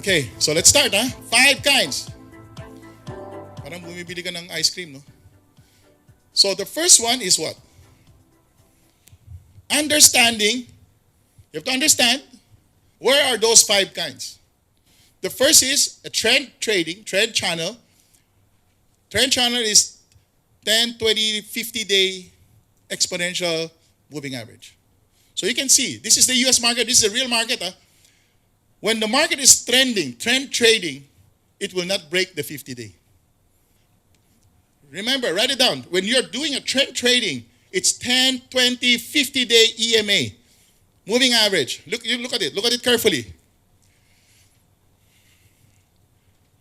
Okay, so let's start, ha? 5 kinds. Parang bumibili ka ng ice cream, no? So the first one is what? Understanding. You have to understand, where are those 5 kinds? The first is a trend trading, trend channel. Trend channel is 10, 20, 50-day exponential moving average. So you can see, this is the US market, this is the real market. When the market is trending, trend trading, it will not break the 50-day. Remember, write it down. When you're doing a trend trading, it's 10, 20, 50-day EMA, moving average. Look at it. Look at it carefully.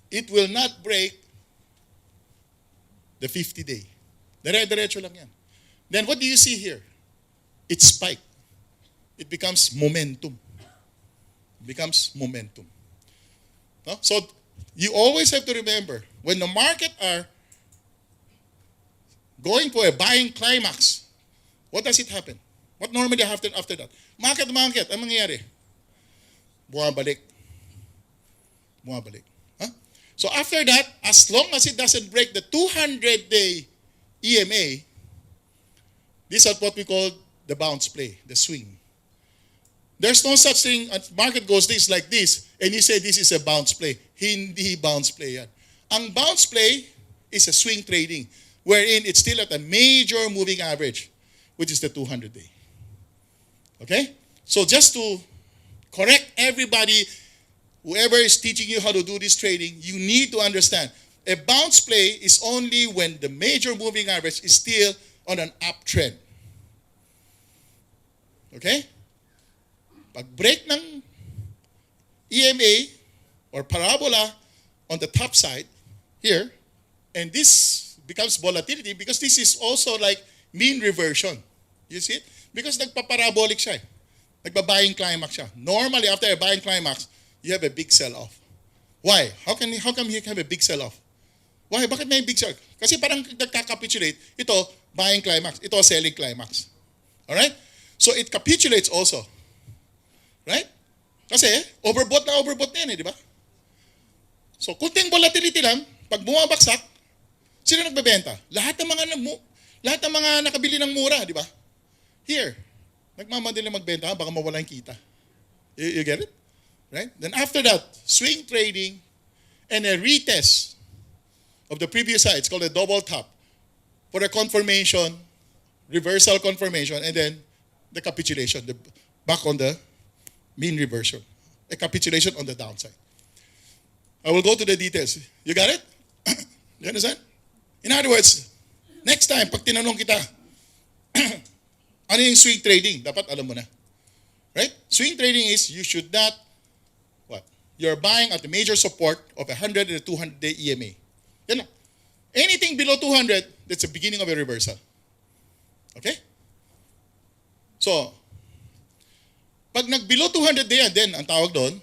It will not break the 50-day. Dire-diretso lang yan. Then what do you see here? It spiked. It becomes momentum. It becomes momentum. No? So you always have to remember, when the market are going for a buying climax, what does it happen? What normally happens after that? Market, ang mangyayari? Bumabalik. Huh? So after that, as long as it doesn't break the 200-day EMA, this is what we call the bounce play, the swing. There's no such thing, market goes this like this, and you say this is a bounce play. Hindi bounce play yan. Ang bounce play is a swing trading, wherein it's still at a major moving average, which is the 200-day. Okay? So just to correct everybody, whoever is teaching you how to do this trading, you need to understand, a bounce play is only when the major moving average is still on an uptrend. Okay? Pag break ng EMA or parabola on the top side here, and this becomes volatility because this is also like mean reversion. You see it? Because nagpaparabolic siya. Nagba-buying climax siya. Normally, after a buying climax, you have a big sell-off. Why? How come you have a big sell-off? Why? Bakit may big sell-off? Kasi parang nagka-capitulate. Ito, buying climax. Ito, selling climax. Alright? So it capitulates also. Right? Kasi, overbought na yan di ba? So, kunting volatility lang, pag bumabaksak, sino nagbebenta? Lahat ng mga nakabili ng mura, di ba? Here, nagmamadali magbenta, baka mawala yung kita. You get it? Right? Then after that, swing trading and a retest of the previous high. It's called a double top for a confirmation, reversal confirmation, and then the capitulation, back on the mean reversion. A capitulation on the downside. I will go to the details. You got it? You understand? In other words, next time, pag tinanong kita, ano yung swing trading? Dapat alam mo na. Right? Swing trading is, you should not, what? You're buying at the major support of 100 and 200-day EMA. Yan lang. Anything below 200, that's the beginning of a reversal. Okay? So, pag nag-below 200 day yan, then ang tawag doon,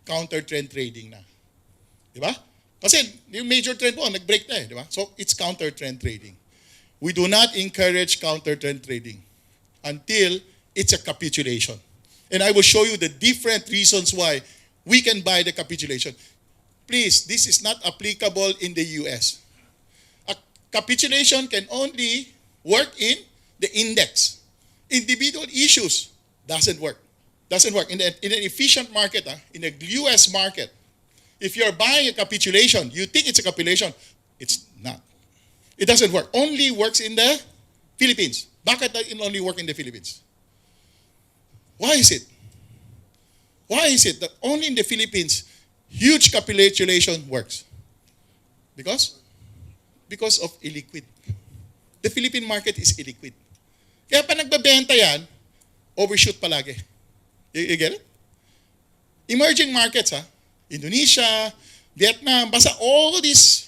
counter-trend trading na. Di ba? Kasi yung major trend po, nag-break na di ba? So, it's counter-trend trading. We do not encourage counter-trend trading until it's a capitulation. And I will show you the different reasons why we can buy the capitulation. Please, this is not applicable in the US. A capitulation can only work in the index. Individual issues doesn't work. Doesn't work. In an efficient market, in a US market, if you're buying a capitulation, you think it's a capitulation, it's not. It doesn't work. Only works in the Philippines. Bakit it only work in the Philippines? Why is it? Why is it that only in the Philippines, huge capitulation works? Because of illiquid. The Philippine market is illiquid. Kaya pa nagbabenta yan, overshoot palagi. You get it? Emerging markets, Indonesia, Vietnam, basta all these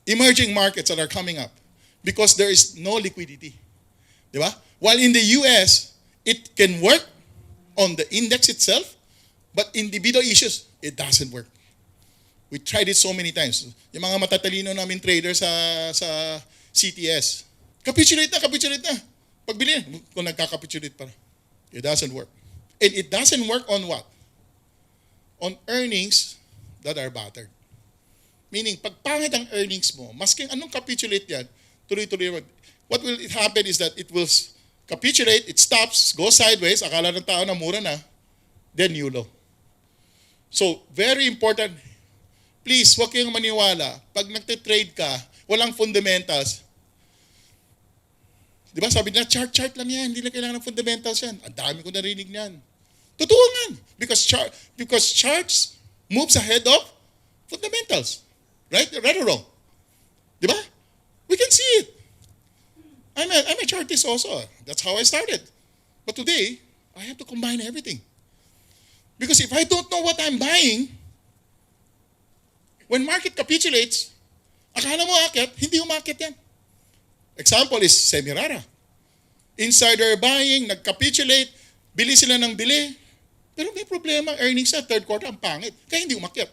emerging markets that are coming up because there is no liquidity. Di ba? While in the US, it can work on the index itself, but individual issues, it doesn't work. We tried it so many times. Yung mga matatalino namin traders sa CTS, capitulate na. Pagbili, kung nagka-capitulate pa. It doesn't work. And it doesn't work on what? on earnings that are battered. Meaning, pag pangit ang earnings mo, masking anong capitulate yan, tuloy-tuloy. What will it happen is that it will capitulate, it stops, goes sideways, akala ng tao na mura na, then new low. So, very important, please, huwag kayong maniwala. Pag nagtitrade ka, walang fundamentals. Di ba, sabi nila, chart lang yan, hindi na kailangan ng fundamentals yan. Ang dami ko narinig niyan. Totoo nga, because charts moves ahead of fundamentals. Right or wrong? Di ba? We can see it. I'm a chartist also. That's how I started. But today, I have to combine everything. Because if I don't know what I'm buying, when market capitulates, akala mo akit, hindi umakit yan. Example is Semirara. Insider buying, nag-capitulate, bili sila ng bili. Pero may problema, earnings sa third quarter, ang pangit. Kaya hindi umakyat.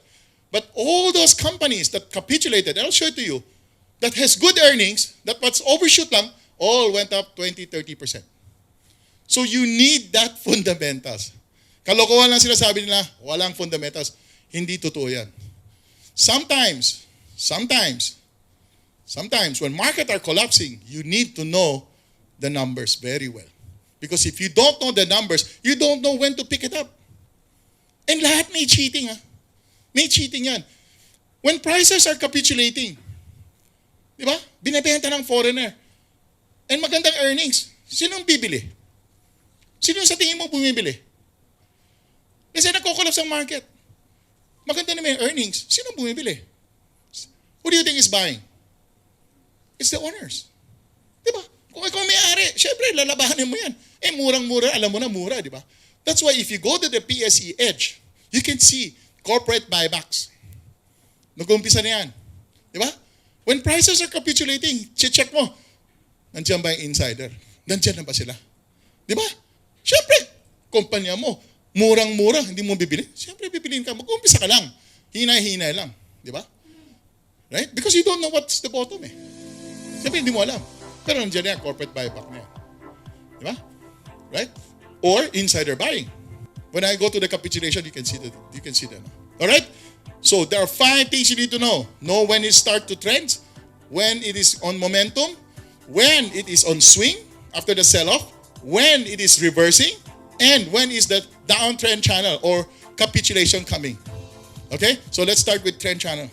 But all those companies that capitulated, and I'll show it to you, that has good earnings, that what's overshoot lang, all went up 20-30%. So you need that fundamentals. Kalokohan lang sinasabi nila, walang fundamentals. Hindi totoo yan. Sometimes, when market are collapsing, you need to know the numbers very well. Because if you don't know the numbers, you don't know when to pick it up. And lahat may cheating, ha? May cheating yan. When prices are capitulating, di ba? Binebenta ng foreigner. And magandang earnings. Sinong bibili? Sino sa tingin mo bumibili? Kasi nagko-collapse ang market. Maganda na may earnings. Sinong bumibili? Who do you think is buying? It's the owners. Di ba? Kung ikaw may-ari, syempre lalabahanin mo yan. Eh, murang-mura, alam mo na mura, di ba? That's why if you go to the PSE Edge, you can see corporate buybacks. Nag-umpisa na yan. Di ba? When prices are capitulating, check mo, nandiyan ba yung insider? Nandiyan na ba sila? Di ba? Siyempre, kumpanya mo, murang-mura, hindi mo bibili. Siyempre, bibiliin ka. Mag-umpisa ka lang. Hinay-hinay lang. Di ba? Right? Because you don't know what's the bottom eh. Siyempre, hindi mo alam. Pero nandiyan na yan, corporate buyback na yan. Di ba? Right? Or insider buying. When I go to the capitulation, you can see that. All right? So there are 5 things you need to know. Know when it starts to trend, when it is on momentum, when it is on swing after the sell-off, when it is reversing, and when is the downtrend channel or capitulation coming. Okay? So let's start with trend channel.